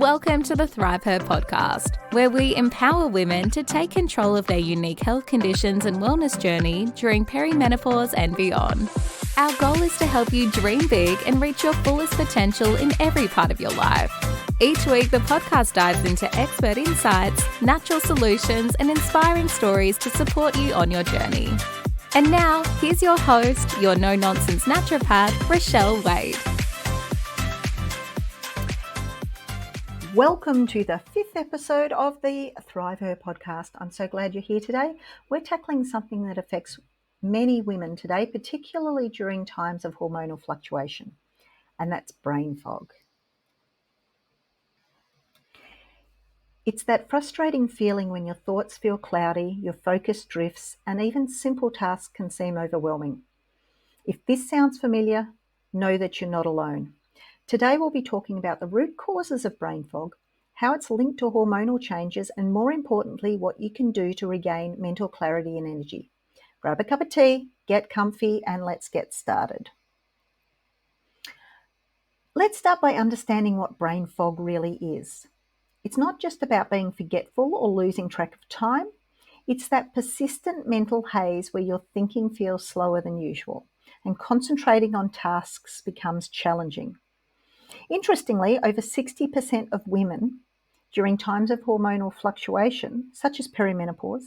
Welcome to the ThriveHer podcast, where we empower women to take control of their unique health conditions and wellness journey during perimenopause and beyond. Our goal is to help you dream big and reach your fullest potential in every part of your life. Each week, the podcast dives into expert insights, natural solutions, and inspiring stories to support you on your journey. And now, here's your host, your No Nonsense Naturopath, Rochelle Waite. Welcome to the 5th episode of the ThriveHer podcast. I'm so glad you're here today. We're tackling something that affects many women today, particularly during times of hormonal fluctuation, and that's brain fog. It's that frustrating feeling when your thoughts feel cloudy, your focus drifts, and even simple tasks can seem overwhelming. If this sounds familiar, know that you're not alone. Today we'll be talking about the root causes of brain fog, how it's linked to hormonal changes, and more importantly, what you can do to regain mental clarity and energy. Grab a cup of tea, get comfy, and let's get started. Let's start by understanding what brain fog really is. It's not just about being forgetful or losing track of time. It's that persistent mental haze where your thinking feels slower than usual and concentrating on tasks becomes challenging. Interestingly, over 60% of women during times of hormonal fluctuation, such as perimenopause,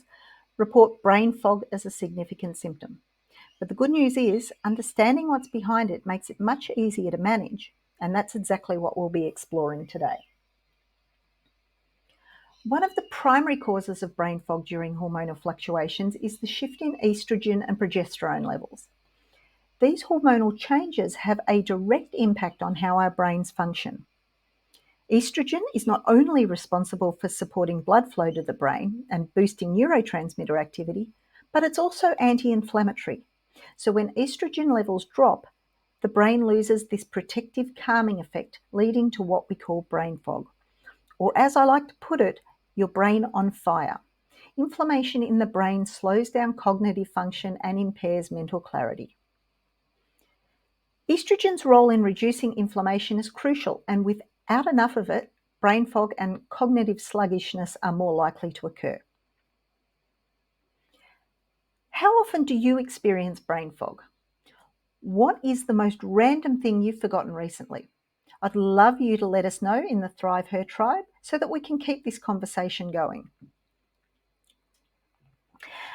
report brain fog as a significant symptom. But the good news is, understanding what's behind it makes it much easier to manage, and that's exactly what we'll be exploring today. One of the primary causes of brain fog during hormonal fluctuations is the shift in estrogen and progesterone levels. These hormonal changes have a direct impact on how our brains function. Estrogen is not only responsible for supporting blood flow to the brain and boosting neurotransmitter activity, but it's also anti-inflammatory. So when estrogen levels drop, the brain loses this protective calming effect, leading to what we call brain fog. Or as I like to put it, your brain on fire. Inflammation in the brain slows down cognitive function and impairs mental clarity. Estrogen's role in reducing inflammation is crucial, and without enough of it, brain fog and cognitive sluggishness are more likely to occur. How often do you experience brain fog? What is the most random thing you've forgotten recently? I'd love you to let us know in the ThriveHer tribe so that we can keep this conversation going.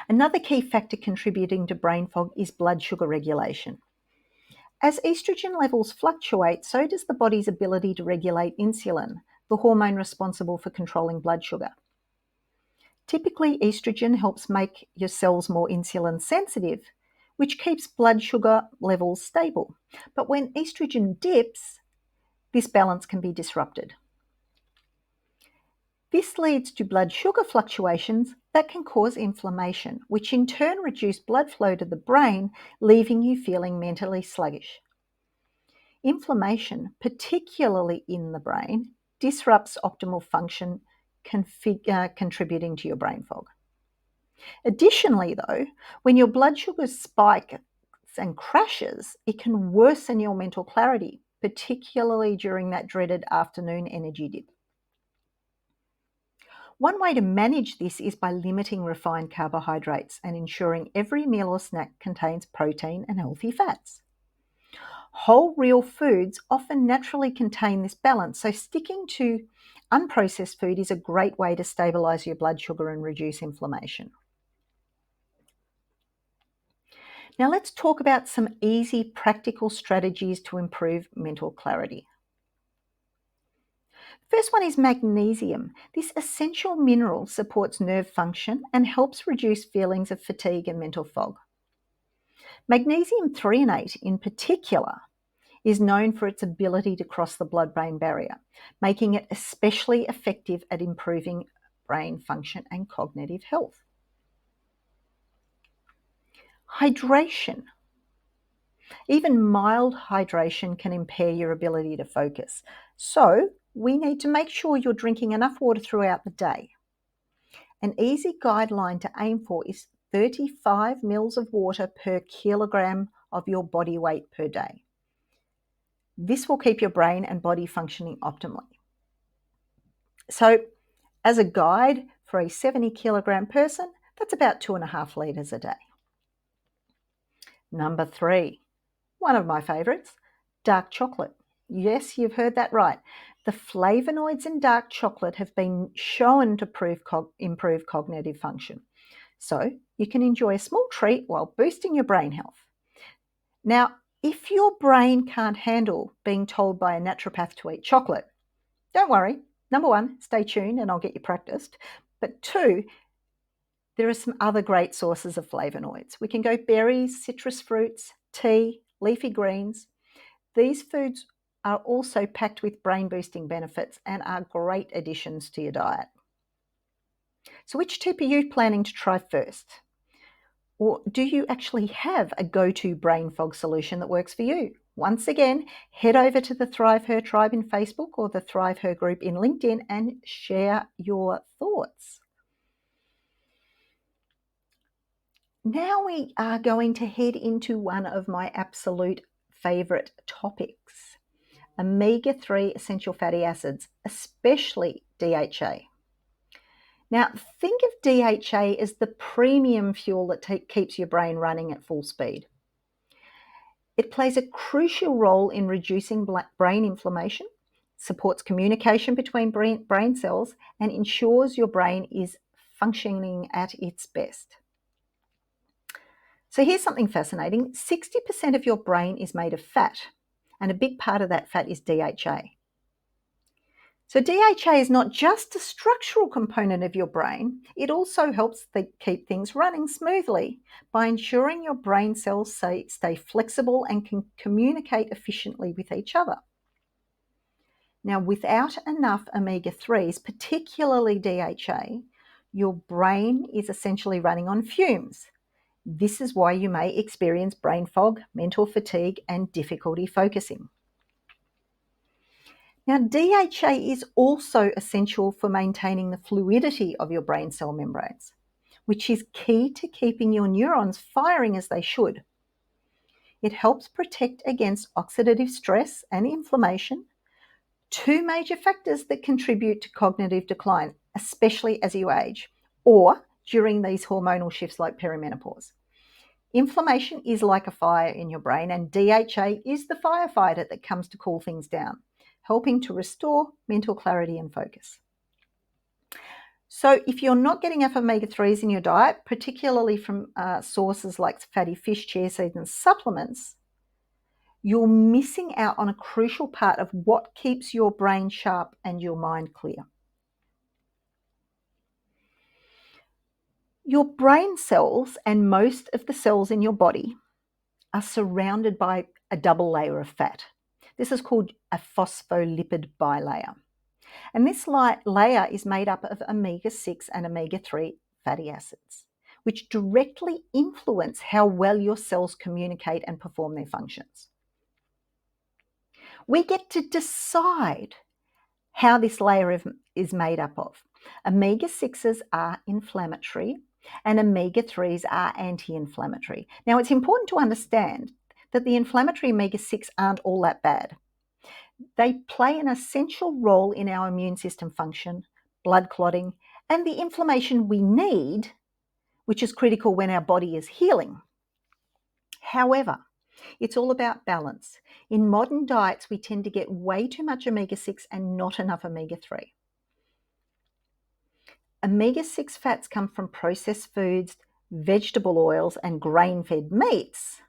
Another key factor contributing to brain fog is blood sugar regulation. As estrogen levels fluctuate, so does the body's ability to regulate insulin, the hormone responsible for controlling blood sugar. Typically, estrogen helps make your cells more insulin sensitive, which keeps blood sugar levels stable. But when estrogen dips, this balance can be disrupted. This leads to blood sugar fluctuations that can cause inflammation, which in turn reduce blood flow to the brain, leaving you feeling mentally sluggish. Inflammation, particularly in the brain, disrupts optimal function, contributing to your brain fog. Additionally, though, when your blood sugar spikes and crashes, it can worsen your mental clarity, particularly during that dreaded afternoon energy dip. One way to manage this is by limiting refined carbohydrates and ensuring every meal or snack contains protein and healthy fats. Whole real foods often naturally contain this balance, so sticking to unprocessed food is a great way to stabilize your blood sugar and reduce inflammation. Now let's talk about some easy, practical strategies to improve mental clarity. First one is magnesium. This essential mineral supports nerve function and helps reduce feelings of fatigue and mental fog. Magnesium threonate in particular is known for its ability to cross the blood-brain barrier, making it especially effective at improving brain function and cognitive health. Hydration. Even mild hydration can impair your ability to focus. So we need to make sure you're drinking enough water throughout the day. An easy guideline to aim for is 35 mils of water per kilogram of your body weight per day. This will keep your brain and body functioning optimally. So as a guide for a 70 kilogram person, that's about 2.5 litres a day. Number 3, one of my favourites, dark chocolate. Yes, you've heard that right. The flavonoids in dark chocolate have been shown to improve cognitive function. So you can enjoy a small treat while boosting your brain health. Now, if your brain can't handle being told by a naturopath to eat chocolate, don't worry. Number 1, stay tuned and I'll get you practiced. But 2, there are some other great sources of flavonoids. We can go berries, citrus fruits, tea, leafy greens. These foods are also packed with brain-boosting benefits and are great additions to your diet. So which tip are you planning to try first? Or do you actually have a go-to brain fog solution that works for you? Once again, head over to the ThriveHer tribe in Facebook or the ThriveHer group in LinkedIn and share your thoughts. Now we are going to head into one of my absolute favorite topics, omega-3 essential fatty acids, especially DHA. Now, think of DHA as the premium fuel that keeps your brain running at full speed. It plays a crucial role in reducing brain inflammation, supports communication between brain cells, and ensures your brain is functioning at its best. So here's something fascinating. 60% of your brain is made of fat, and a big part of that fat is DHA. So DHA is not just a structural component of your brain, it also helps keep things running smoothly by ensuring your brain cells stay flexible and can communicate efficiently with each other. Now, without enough omega-3s, particularly DHA, your brain is essentially running on fumes. This is why you may experience brain fog, mental fatigue, and difficulty focusing. Now, DHA is also essential for maintaining the fluidity of your brain cell membranes, which is key to keeping your neurons firing as they should. It helps protect against oxidative stress and inflammation, two major factors that contribute to cognitive decline, especially as you age or during these hormonal shifts like perimenopause. Inflammation is like a fire in your brain, and DHA is the firefighter that comes to cool things down, helping to restore mental clarity and focus. So if you're not getting enough omega-3s in your diet, particularly from sources like fatty fish, chia seeds, and supplements, you're missing out on a crucial part of what keeps your brain sharp and your mind clear. Your brain cells and most of the cells in your body are surrounded by a double layer of fat. This is called a phospholipid bilayer. And this layer is made up of omega-6 and omega-3 fatty acids, which directly influence how well your cells communicate and perform their functions. We get to decide how this layer is made up of. Omega-6s are inflammatory and omega-3s are anti-inflammatory. Now, it's important to understand that the inflammatory omega-6 aren't all that bad. They play an essential role in our immune system function, blood clotting, and the inflammation we need, which is critical when our body is healing. However, it's all about balance. In modern diets, we tend to get way too much omega-6 and not enough omega-3. Omega-6 fats come from processed foods, vegetable oils, and grain-fed meats,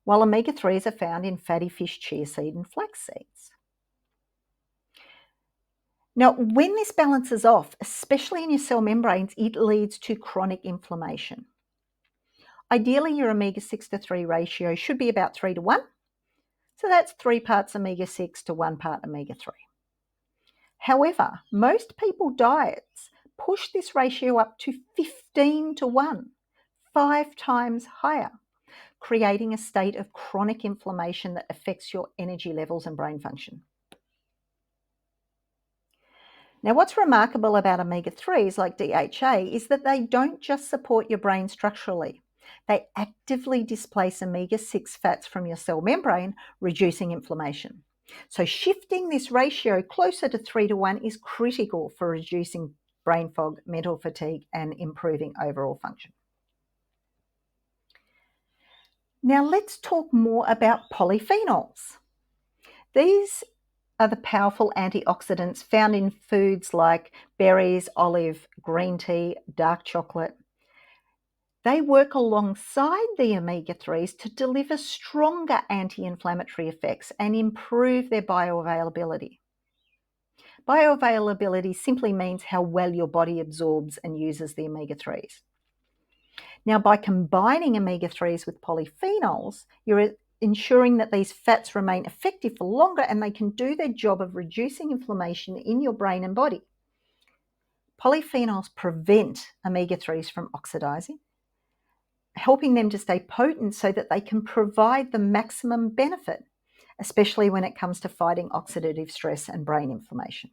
while omega-3s are found in fatty fish, chia seed, and flax seeds. Now, when this balances off, especially in your cell membranes, it leads to chronic inflammation. Ideally, your omega-6 to 3 ratio should be about 3 to 1. So that's 3 parts omega-6 to 1 part omega-3. However, most people's diets push this ratio up to 15 to 1, 5 times higher, creating a state of chronic inflammation that affects your energy levels and brain function. Now, what's remarkable about omega-3s like DHA is that they don't just support your brain structurally. They actively displace omega-6 fats from your cell membrane, reducing inflammation. So shifting this ratio closer to 3-to-1 is critical for reducing brain fog, mental fatigue, and improving overall function. Now let's talk more about polyphenols. These are the powerful antioxidants found in foods like berries, olive, green tea, dark chocolate. They work alongside the omega-3s to deliver stronger anti-inflammatory effects and improve their bioavailability. Bioavailability simply means how well your body absorbs and uses the omega-3s. Now, by combining omega-3s with polyphenols, you're ensuring that these fats remain effective for longer and they can do their job of reducing inflammation in your brain and body. Polyphenols prevent omega-3s from oxidizing, helping them to stay potent so that they can provide the maximum benefit, especially when it comes to fighting oxidative stress and brain inflammation.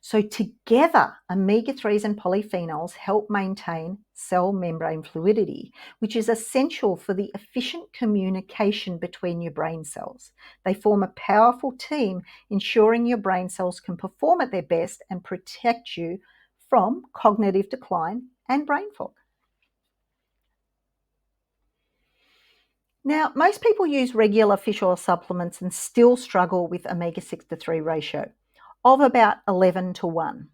So together, omega-3s and polyphenols help maintain cell membrane fluidity, which is essential for the efficient communication between your brain cells. They form a powerful team, ensuring your brain cells can perform at their best and protect you from cognitive decline and brain fog. Now, most people use regular fish oil supplements and still struggle with omega-6 to 3 ratio of about 11-to-1.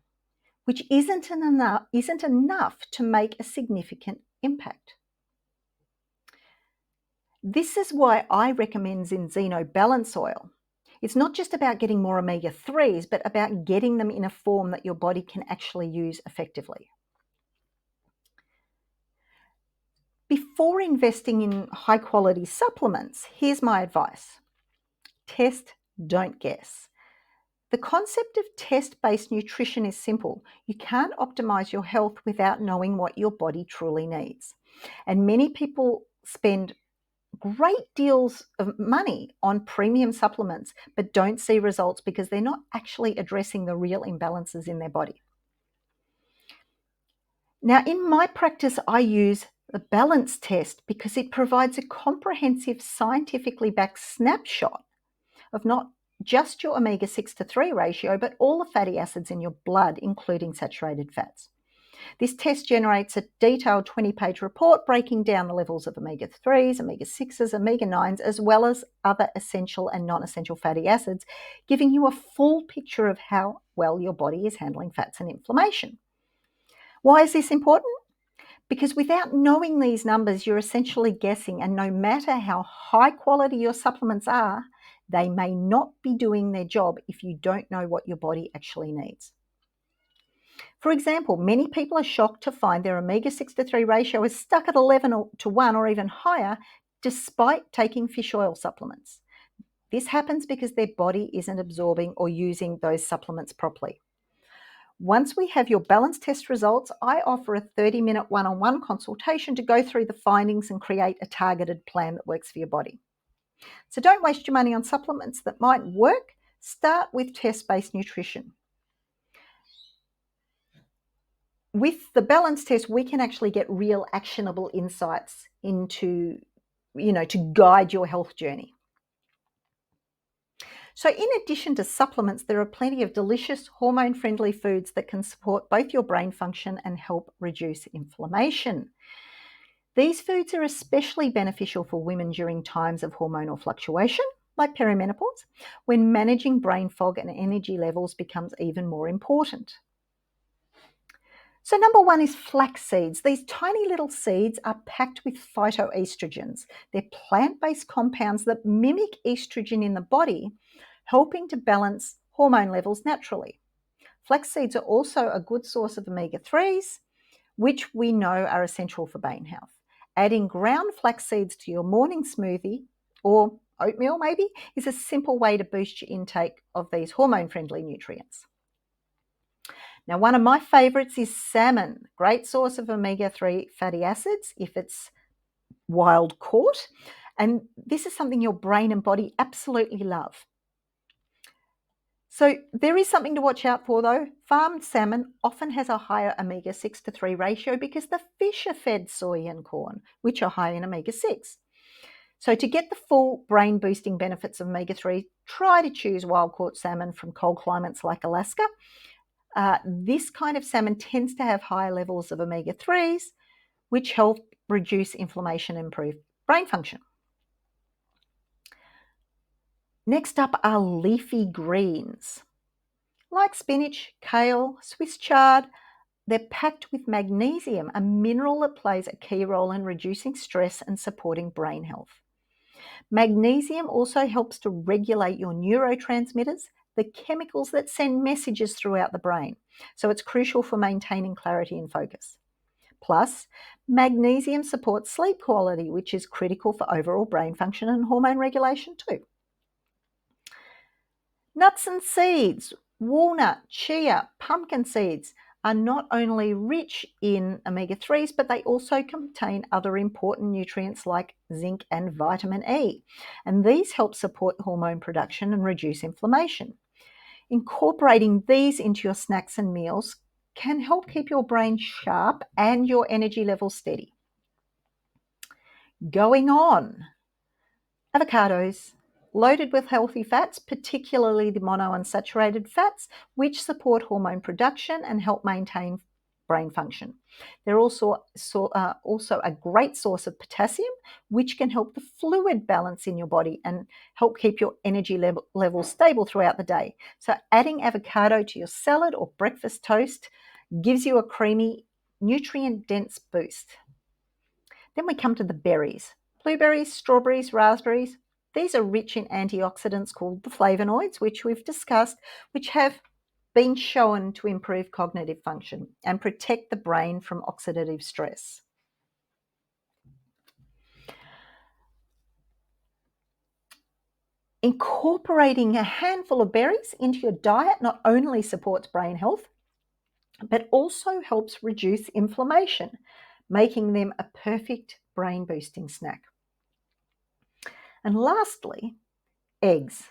Which isn't enough to make a significant impact. This is why I recommend Zinzino Balance Oil. It's not just about getting more omega-3s, but about getting them in a form that your body can actually use effectively. Before investing in high-quality supplements, here's my advice. Test, don't guess. The concept of test-based nutrition is simple. You can't optimize your health without knowing what your body truly needs. And many people spend great deals of money on premium supplements, but don't see results because they're not actually addressing the real imbalances in their body. Now, in my practice, I use the balance test because it provides a comprehensive, scientifically backed snapshot of not just your omega-6 to 3 ratio, but all the fatty acids in your blood, including saturated fats. This test generates a detailed 20-page report breaking down the levels of omega-3s, omega-6s, omega-9s, as well as other essential and non-essential fatty acids, giving you a full picture of how well your body is handling fats and inflammation. Why is this important? Because without knowing these numbers, you're essentially guessing, and no matter how high quality your supplements are, they may not be doing their job if you don't know what your body actually needs. For example, many people are shocked to find their omega-6 to 3 ratio is stuck at 11-to-1 or even higher, despite taking fish oil supplements. This happens because their body isn't absorbing or using those supplements properly. Once we have your balance test results, I offer a 30-minute one-on-one consultation to go through the findings and create a targeted plan that works for your body. So don't waste your money on supplements that might work. Start with test-based nutrition. With the balance test, we can actually get real actionable insights into, to guide your health journey. So in addition to supplements, there are plenty of delicious hormone-friendly foods that can support both your brain function and help reduce inflammation. These foods are especially beneficial for women during times of hormonal fluctuation, like perimenopause, when managing brain fog and energy levels becomes even more important. So number one is flax seeds. These tiny little seeds are packed with phytoestrogens. They're plant-based compounds that mimic estrogen in the body, helping to balance hormone levels naturally. Flax seeds are also a good source of omega-3s, which we know are essential for brain health. Adding ground flax seeds to your morning smoothie, or oatmeal maybe, is a simple way to boost your intake of these hormone-friendly nutrients. Now, one of my favorites is salmon. Great source of omega-3 fatty acids if it's wild caught. And this is something your brain and body absolutely love. So there is something to watch out for though. Farmed salmon often has a higher omega-6 to 3 ratio because the fish are fed soy and corn, which are high in omega-6. So to get the full brain boosting benefits of omega-3, try to choose wild-caught salmon from cold climates like Alaska. This kind of salmon tends to have higher levels of omega-3s, which help reduce inflammation and improve brain function. Next up are leafy greens. Like spinach, kale, Swiss chard, they're packed with magnesium, a mineral that plays a key role in reducing stress and supporting brain health. Magnesium also helps to regulate your neurotransmitters, the chemicals that send messages throughout the brain. So it's crucial for maintaining clarity and focus. Plus, magnesium supports sleep quality, which is critical for overall brain function and hormone regulation too. Nuts and seeds, walnut, chia, pumpkin seeds are not only rich in omega-3s, but they also contain other important nutrients like zinc and vitamin E. And these help support hormone production and reduce inflammation. Incorporating these into your snacks and meals can help keep your brain sharp and your energy levels steady. Going on, avocados, loaded with healthy fats, particularly the monounsaturated fats, which support hormone production and help maintain brain function. They're also a great source of potassium, which can help the fluid balance in your body and help keep your energy level stable throughout the day. So adding avocado to your salad or breakfast toast gives you a creamy, nutrient-dense boost. Then we come to the berries. Blueberries, strawberries, raspberries. These are rich in antioxidants called the flavonoids, which we've discussed, which have been shown to improve cognitive function and protect the brain from oxidative stress. Incorporating a handful of berries into your diet not only supports brain health, but also helps reduce inflammation, making them a perfect brain-boosting snack. And lastly, eggs,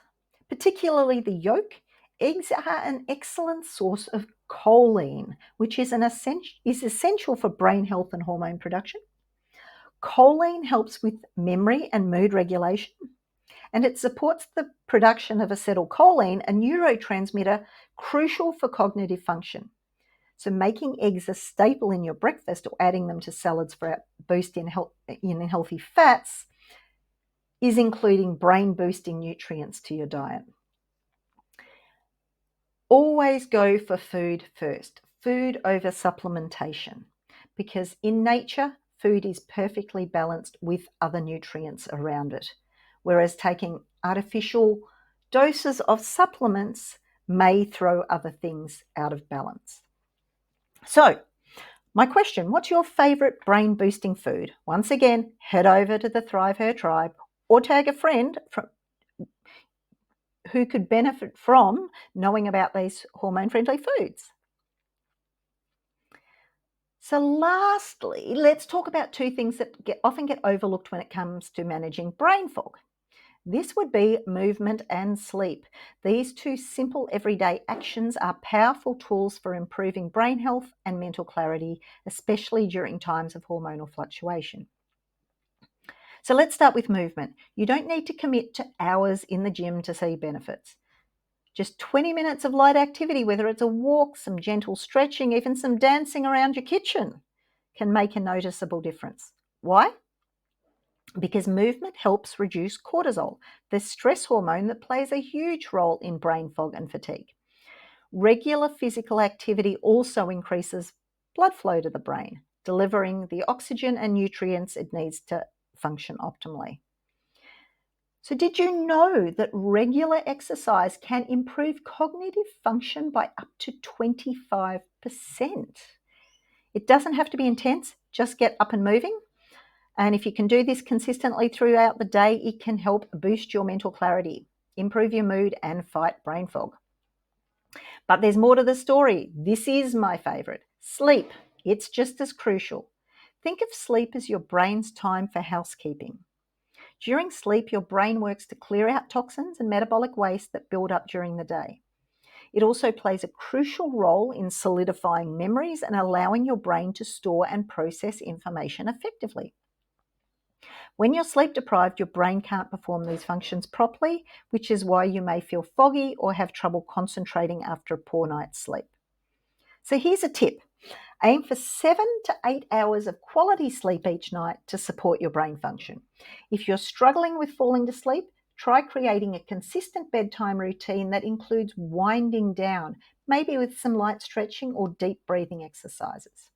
particularly the yolk. Eggs are an excellent source of choline, which is essential for brain health and hormone production. Choline helps with memory and mood regulation, and it supports the production of acetylcholine, a neurotransmitter crucial for cognitive function. So making eggs a staple in your breakfast or adding them to salads for a boost in healthy fats is including brain-boosting nutrients to your diet. Always go for food first, food over supplementation, because in nature, food is perfectly balanced with other nutrients around it, whereas taking artificial doses of supplements may throw other things out of balance. So, my question, what's your favorite brain-boosting food? Once again, head over to the ThriveHer tribe or tag a friend who could benefit from knowing about these hormone-friendly foods. So lastly, let's talk about two things that often get overlooked when it comes to managing brain fog. This would be movement and sleep. These two simple everyday actions are powerful tools for improving brain health and mental clarity, especially during times of hormonal fluctuation. So let's start with movement. You don't need to commit to hours in the gym to see benefits. Just 20 minutes of light activity, whether it's a walk, some gentle stretching, even some dancing around your kitchen, can make a noticeable difference. Why? Because movement helps reduce cortisol, the stress hormone that plays a huge role in brain fog and fatigue. Regular physical activity also increases blood flow to the brain, delivering the oxygen and nutrients it needs to function optimally. So did you know that regular exercise can improve cognitive function by up to 25%? It doesn't have to be intense, just get up and moving. And if you can do this consistently throughout the day, it can help boost your mental clarity, improve your mood, and fight brain fog. But there's more to the story. This is my favorite. Sleep. It's just as crucial. Think of sleep as your brain's time for housekeeping. During sleep, your brain works to clear out toxins and metabolic waste that build up during the day. It also plays a crucial role in solidifying memories and allowing your brain to store and process information effectively. When you're sleep deprived, your brain can't perform these functions properly, which is why you may feel foggy or have trouble concentrating after a poor night's sleep. So here's a tip. Aim for 7 to 8 hours of quality sleep each night to support your brain function. If you're struggling with falling to sleep, try creating a consistent bedtime routine that includes winding down, maybe with some light stretching or deep breathing exercises.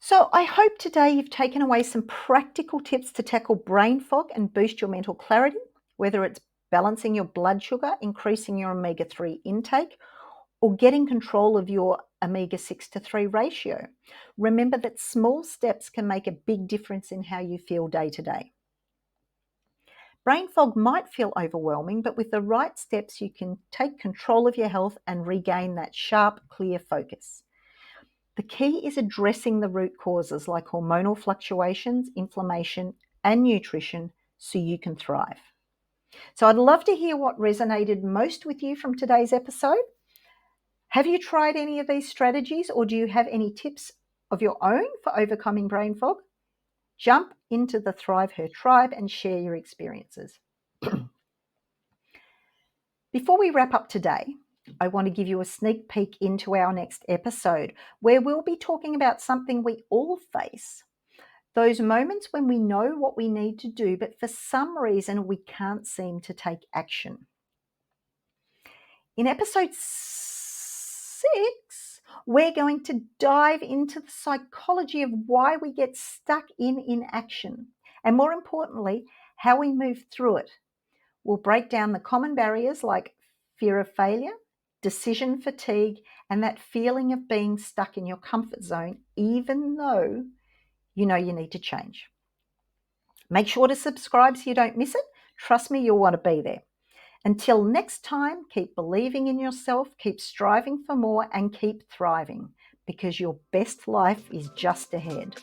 So I hope today you've taken away some practical tips to tackle brain fog and boost your mental clarity, whether it's balancing your blood sugar, increasing your omega-3 intake, or getting control of your omega-6 to 3 ratio. Remember that small steps can make a big difference in how you feel day to day. Brain fog might feel overwhelming, but with the right steps, you can take control of your health and regain that sharp, clear focus. The key is addressing the root causes like hormonal fluctuations, inflammation, and nutrition so you can thrive. So I'd love to hear what resonated most with you from today's episode. Have you tried any of these strategies, or do you have any tips of your own for overcoming brain fog? Jump into the ThriveHer tribe and share your experiences. Before we wrap up today, I want to give you a sneak peek into our next episode, where we'll be talking about something we all face. Those moments when we know what we need to do, but for some reason we can't seem to take action. In episode 6, we're going to dive into the psychology of why we get stuck in inaction, and more importantly, how we move through it. We'll break down the common barriers like fear of failure, decision fatigue, and that feeling of being stuck in your comfort zone, even though you know you need to change. Make sure to subscribe so you don't miss it. Trust me, you'll want to be there. Until next time, keep believing in yourself, keep striving for more, and keep thriving, because your best life is just ahead.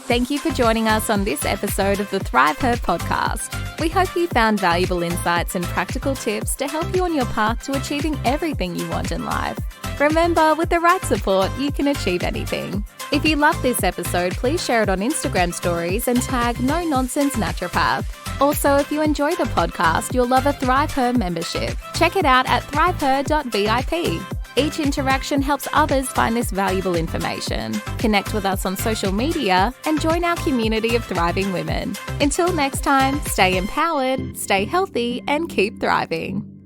Thank you for joining us on this episode of the ThriveHer podcast. We hope you found valuable insights and practical tips to help you on your path to achieving everything you want in life. Remember, with the right support, you can achieve anything. If you loved this episode, please share it on Instagram stories and tag No Nonsense Naturopath. Also, if you enjoy the podcast, you'll love a ThriveHer membership. Check it out at thriveher.vip. Each interaction helps others find this valuable information. Connect with us on social media and join our community of thriving women. Until next time, stay empowered, stay healthy, and keep thriving.